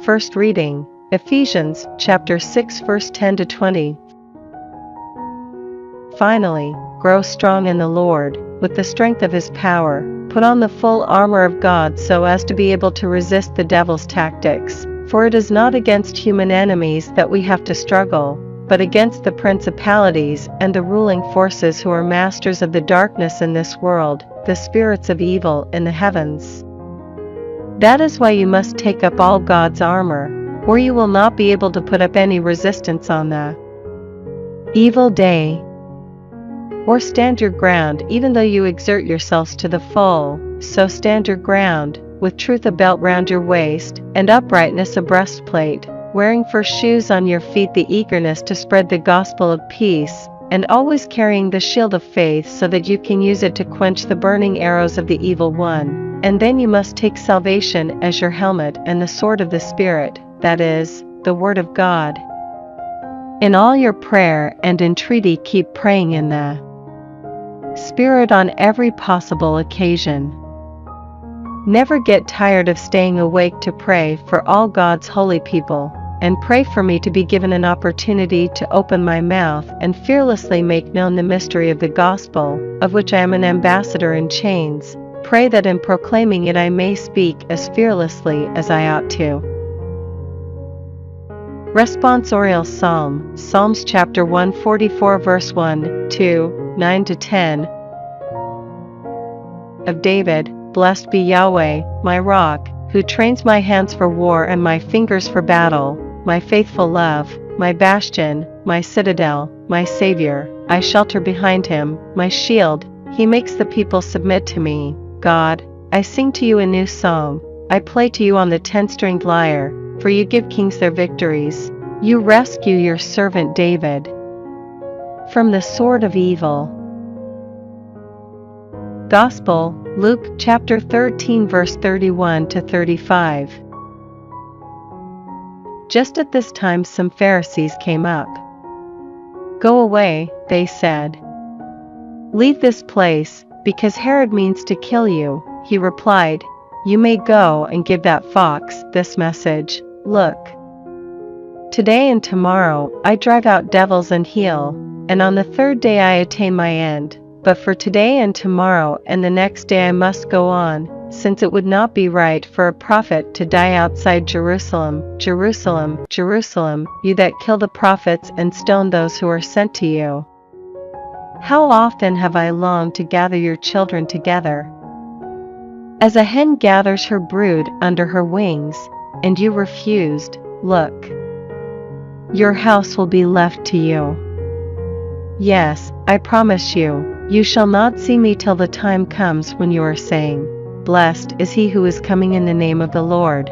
First reading, Ephesians chapter 6 verse 10 to 20. Finally, grow strong in the Lord, with the strength of his power. Put on the full armor of God so as to be able to resist the devil's tactics. For it is not against human enemies that we have to struggle, but against the principalities and the ruling forces who are masters of the darkness in this world, the spirits of evil in the heavens. That is why you must take up all God's armor, or you will not be able to put up any resistance on the evil day. Or stand your ground even though you exert yourselves to the full, so stand your ground, with truth a belt round your waist, and uprightness a breastplate, wearing for shoes on your feet the eagerness to spread the gospel of peace, and always carrying the shield of faith so that you can use it to quench the burning arrows of the evil one. And then you must take salvation as your helmet and the sword of the Spirit, that is, the Word of God. In all your prayer and entreaty keep praying in the Spirit on every possible occasion. Never get tired of staying awake to pray for all God's holy people, and pray for me to be given an opportunity to open my mouth and fearlessly make known the mystery of the gospel, of which I am an ambassador in chains. Pray that in proclaiming it I may speak as fearlessly as I ought to. Responsorial Psalm, Psalms chapter 144 verse 1, 2, 9 to 10. Of David. Blessed be Yahweh, my rock, who trains my hands for war and my fingers for battle, my faithful love, my bastion, my citadel, my Savior. I shelter behind him, my shield. He makes the people submit to me. God, I sing to you a new song. I play to you on the 10-stringed lyre, for you give kings their victories. You rescue your servant David from the sword of evil. Gospel, Luke chapter 13 verse 31 to 35. Just at this time some Pharisees came up. Go away, they said. Leave this place, because Herod means to kill you. He replied, you may go and give that fox this message. Look, today and tomorrow I drive out devils and heal, and on the third day I attain my end. But for today and tomorrow and the next day I must go on, since it would not be right for a prophet to die outside Jerusalem. Jerusalem, Jerusalem, you that kill the prophets and stone those who are sent to you. How often have I longed to gather your children together, as a hen gathers her brood under her wings, and you refused. Look, your house will be left to you. Yes, I promise you, you shall not see me till the time comes when you are saying, blessed is he who is coming in the name of the Lord.